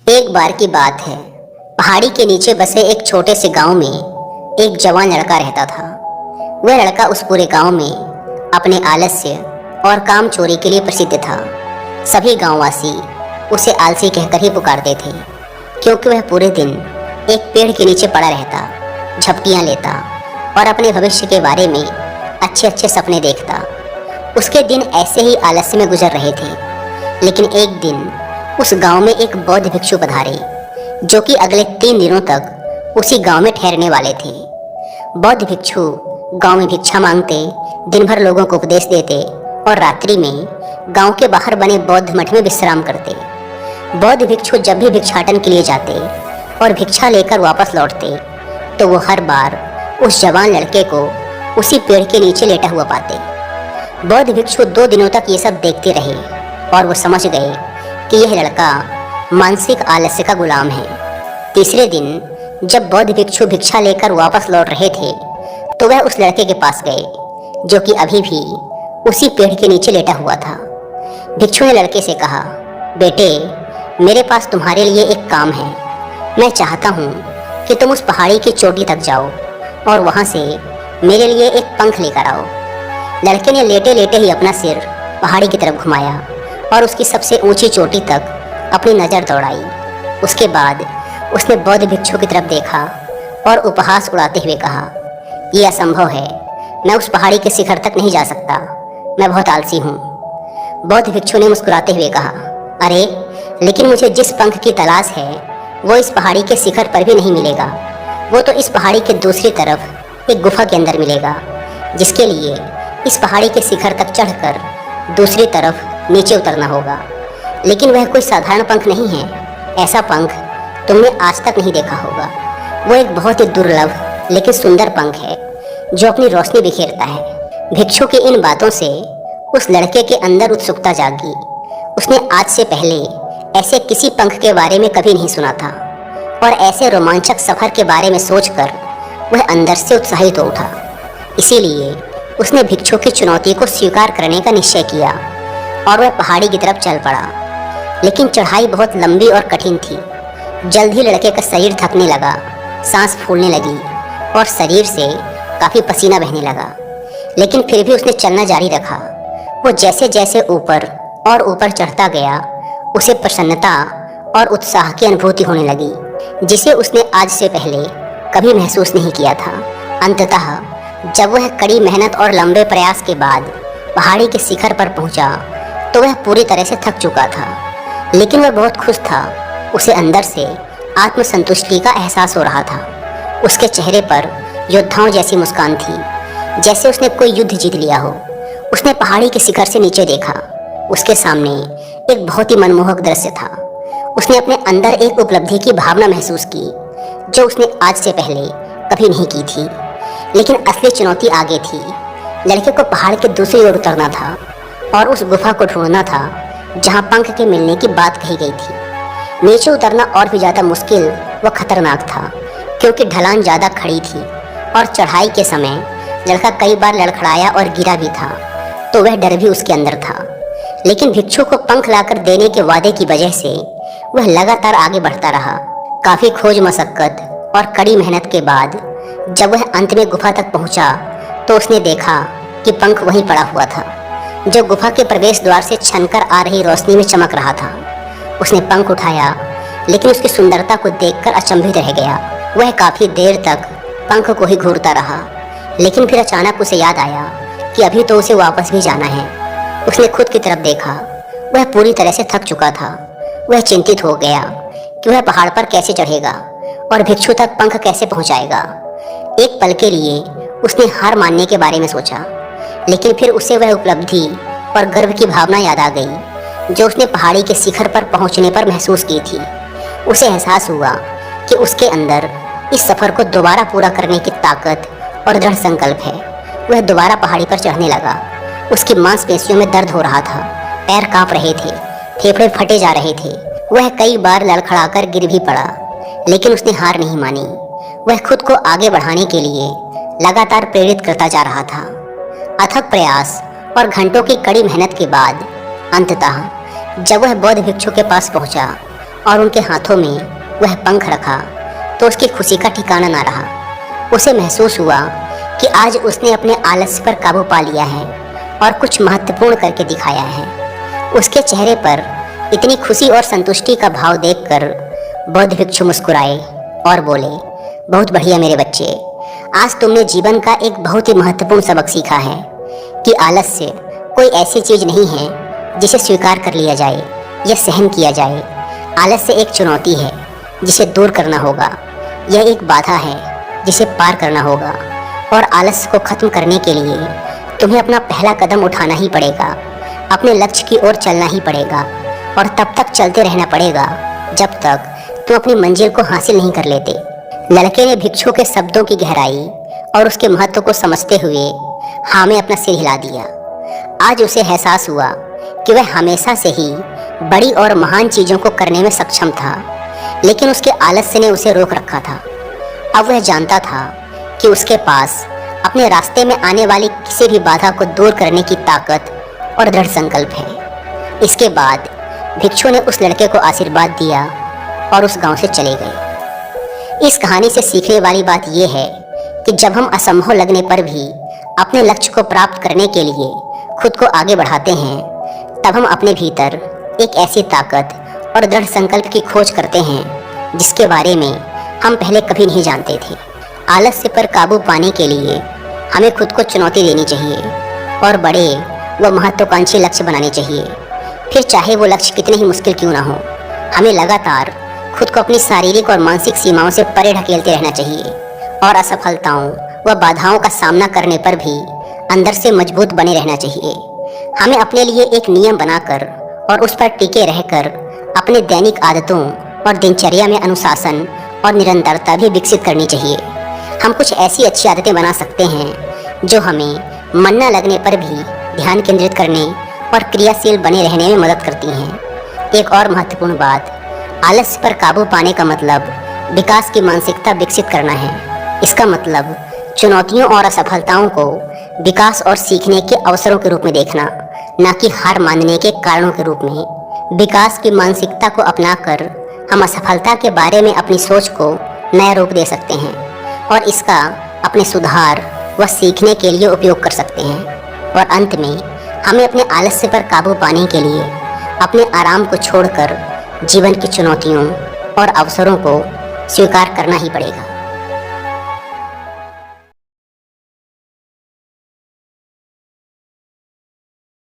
एक बार की बात है। पहाड़ी के नीचे बसे एक छोटे से गांव में एक जवान लड़का रहता था। वह लड़का उस पूरे गांव में अपने आलस्य और काम चोरी के लिए प्रसिद्ध था। सभी गांववासी उसे आलसी कहकर ही पुकारते थे, क्योंकि वह पूरे दिन एक पेड़ के नीचे पड़ा रहता, झपकियां लेता और अपने भविष्य के बारे में अच्छे अच्छे सपने देखता। उसके दिन ऐसे ही आलस्य में गुजर रहे थे। लेकिन एक दिन उस गांव में एक बौद्ध भिक्षु पधारे, जो कि अगले 3 दिनों तक उसी गांव में ठहरने वाले थे। बौद्ध भिक्षु गांव में भिक्षा मांगते, दिन भर लोगों को उपदेश देते और रात्रि में गांव के बाहर बने बौद्ध मठ में विश्राम करते। बौद्ध भिक्षु जब भी भिक्षाटन के लिए जाते और भिक्षा लेकर वापस लौटते, तो वो हर बार उस जवान लड़के को उसी पेड़ के नीचे लेटा हुआ पाते। बौद्ध भिक्षु 2 दिनों तक ये सब देखते रहे और वो समझ गए कि यह लड़का मानसिक आलस्य का गुलाम है। तीसरे दिन जब बौद्ध भिक्षु भिक्षा लेकर वापस लौट रहे थे, तो वह उस लड़के के पास गए, जो कि अभी भी उसी पेड़ के नीचे लेटा हुआ था। भिक्षु ने लड़के से कहा, बेटे, मेरे पास तुम्हारे लिए एक काम है। मैं चाहता हूँ कि तुम उस पहाड़ी की चोटी तक जाओ और वहाँ से मेरे लिए एक पंख लेकर आओ। लड़के ने लेटे लेटे ही अपना सिर पहाड़ी की तरफ घुमाया और उसकी सबसे ऊंची चोटी तक अपनी नज़र दौड़ाई। उसके बाद उसने बौद्ध भिक्षु की तरफ देखा और उपहास उड़ाते हुए कहा, यह असंभव है, मैं उस पहाड़ी के शिखर तक नहीं जा सकता, मैं बहुत आलसी हूँ। बौद्ध भिक्षु ने मुस्कुराते हुए कहा, अरे, लेकिन मुझे जिस पंख की तलाश है वो इस पहाड़ी के शिखर पर भी नहीं मिलेगा। वो तो इस पहाड़ी के दूसरी तरफ एक गुफा के अंदर मिलेगा, जिसके लिए इस पहाड़ी के शिखर तक चढ़कर दूसरी तरफ नीचे उतरना होगा। लेकिन वह कोई साधारण पंख नहीं है। ऐसा पंख तुमने आज तक नहीं देखा होगा। वो एक बहुत ही दुर्लभ लेकिन सुंदर पंख है, जो अपनी रोशनी बिखेरता है। भिक्षु की इन बातों से उस लड़के के अंदर उत्सुकता जागी। उसने आज से पहले ऐसे किसी पंख के बारे में कभी नहीं सुना था और ऐसे रोमांचक सफर के बारे में सोचकर वह अंदर से उत्साहित हो उठा। इसीलिए उसने भिक्षु की चुनौती को स्वीकार करने का निश्चय किया और वह पहाड़ी की तरफ चल पड़ा। लेकिन चढ़ाई बहुत लंबी और कठिन थी। जल्द ही लड़के का शरीर थकने लगा, सांस फूलने लगी और शरीर से काफ़ी पसीना बहने लगा। लेकिन फिर भी उसने चलना जारी रखा। वो जैसे जैसे ऊपर और ऊपर चढ़ता गया, उसे प्रसन्नता और उत्साह की अनुभूति होने लगी, जिसे उसने आज से पहले कभी महसूस नहीं किया था। अंततः जब वह कड़ी मेहनत और लंबे प्रयास के बाद पहाड़ी के शिखर पर पहुंचा, तो वह पूरी तरह से थक चुका था। लेकिन वह बहुत खुश था। उसे अंदर से आत्मसंतुष्टि का एहसास हो रहा था। उसके चेहरे पर योद्धाओं जैसी मुस्कान थी, जैसे उसने कोई युद्ध जीत लिया हो। उसने पहाड़ी के शिखर से नीचे देखा। उसके सामने एक बहुत ही मनमोहक दृश्य था। उसने अपने अंदर एक उपलब्धि की भावना महसूस की, जो उसने आज से पहले कभी नहीं की थी। लेकिन असली चुनौती आगे थी। लड़के को पहाड़ के दूसरी ओर उतरना था और उस गुफा को ढूंढना था जहां पंख के मिलने की बात कही गई थी। नीचे उतरना और भी ज़्यादा मुश्किल व खतरनाक था, क्योंकि ढलान ज़्यादा खड़ी थी और चढ़ाई के समय लड़का कई बार लड़खड़ाया और गिरा भी था, तो वह डर भी उसके अंदर था। लेकिन भिक्षु को पंख लाकर देने के वादे की वजह से वह लगातार आगे बढ़ता रहा। काफ़ी खोज मशक्कत और कड़ी मेहनत के बाद जब वह अंत में गुफा तक पहुंचा, तो उसने देखा कि पंख वहीं पड़ा हुआ था, जो गुफा के प्रवेश द्वार से छनकर आ रही रोशनी में चमक रहा था। उसने पंख उठाया, लेकिन उसकी सुंदरता को देखकर अचंभित रह गया। वह काफ़ी देर तक पंख को ही घूरता रहा, लेकिन फिर अचानक उसे याद आया कि अभी तो उसे वापस भी जाना है। उसने खुद की तरफ देखा। वह पूरी तरह से थक चुका था। वह चिंतित हो गया कि वह पहाड़ पर कैसे चढ़ेगा और भिक्षु तक पंख कैसे पहुंचाएगा। एक पल के लिए उसने हार मानने के बारे में सोचा, लेकिन फिर उसे वह उपलब्धि और गर्व की भावना याद आ गई, जो उसने पहाड़ी के शिखर पर पहुंचने पर महसूस की थी। उसे एहसास हुआ कि उसके अंदर इस सफ़र को दोबारा पूरा करने की ताकत और दृढ़ संकल्प है। वह दोबारा पहाड़ी पर चढ़ने लगा। उसकी मांसपेशियों में दर्द हो रहा था, पैर कांप रहे थे, फेफड़े फटे जा रहे थे। वह कई बार लड़खड़ाकर गिर भी पड़ा, लेकिन उसने हार नहीं मानी। वह खुद को आगे बढ़ाने के लिए लगातार प्रेरित करता जा रहा था। अथक प्रयास और घंटों की कड़ी मेहनत के बाद अंततः जब वह बौद्ध भिक्षु के पास पहुंचा, और उनके हाथों में वह पंख रखा तो उसकी खुशी का ठिकाना ना रहा। उसे महसूस हुआ कि आज उसने अपने आलस्य पर काबू पा लिया है और कुछ महत्वपूर्ण करके दिखाया है। उसके चेहरे पर इतनी खुशी और संतुष्टि का भाव देखकर बौद्ध भिक्षु मुस्कुराए और बोले, बहुत बढ़िया मेरे बच्चे, आज तुमने जीवन का एक बहुत ही महत्वपूर्ण सबक सीखा है कि आलस्य कोई ऐसी चीज नहीं है जिसे स्वीकार कर लिया जाए या सहन किया जाए। आलस्य एक चुनौती है जिसे दूर करना होगा। यह एक बाधा है जिसे पार करना होगा और आलस्य को खत्म करने के लिए तुम्हें अपना पहला कदम उठाना ही पड़ेगा। अपने लक्ष्य की ओर चलना ही पड़ेगा और तब तक चलते रहना पड़ेगा जब तक तुम अपनी मंजिल को हासिल नहीं कर लेते। लड़के ने भिक्षु के शब्दों की गहराई और उसके महत्व को समझते हुए हाँ में अपना सिर हिला दिया। आज उसे एहसास हुआ कि वह हमेशा से ही बड़ी और महान चीज़ों को करने में सक्षम था, लेकिन उसके आलस्य ने उसे रोक रखा था। अब वह जानता था कि उसके पास अपने रास्ते में आने वाली किसी भी बाधा को दूर करने की ताकत और दृढ़ संकल्प है। इसके बाद भिक्षु ने उस लड़के को आशीर्वाद दिया और उस गांव से चले गए। इस कहानी से सीखने वाली बात यह है कि जब हम असंभव लगने पर भी अपने लक्ष्य को प्राप्त करने के लिए खुद को आगे बढ़ाते हैं, तब हम अपने भीतर एक ऐसी ताकत और दृढ़ संकल्प की खोज करते हैं जिसके बारे में हम पहले कभी नहीं जानते थे। आलस्य पर काबू पाने के लिए हमें खुद को चुनौती देनी चाहिए और बड़े व महत्वाकांक्षी लक्ष्य बनाने चाहिए। फिर चाहे वो लक्ष्य कितने ही मुश्किल क्यों ना हो, हमें लगातार खुद को अपनी शारीरिक और मानसिक सीमाओं से परे ढकेलते रहना चाहिए और असफलताओं व बाधाओं का सामना करने पर भी अंदर से मजबूत बने रहना चाहिए। हमें अपने लिए एक नियम बनाकर और उस पर टिके रहकर अपने दैनिक आदतों और दिनचर्या में अनुशासन और निरंतरता भी विकसित करनी चाहिए। हम कुछ ऐसी अच्छी आदतें बना सकते हैं जो हमें मन न लगने पर भी ध्यान केंद्रित करने और क्रियाशील बने रहने में मदद करती हैं। एक और महत्वपूर्ण बात, आलस्य पर काबू पाने का मतलब विकास की मानसिकता विकसित करना है। इसका मतलब चुनौतियों और असफलताओं को विकास और सीखने के अवसरों के रूप में देखना, न कि हार मानने के कारणों के रूप में। विकास की मानसिकता को अपनाकर हम असफलता के बारे में अपनी सोच को नया रूप दे सकते हैं और इसका अपने सुधार व सीखने के लिए उपयोग कर सकते हैं। और अंत में हमें अपने आलस्य पर काबू पाने के लिए अपने आराम को छोड़कर जीवन की चुनौतियों और अवसरों को स्वीकार करना ही पड़ेगा।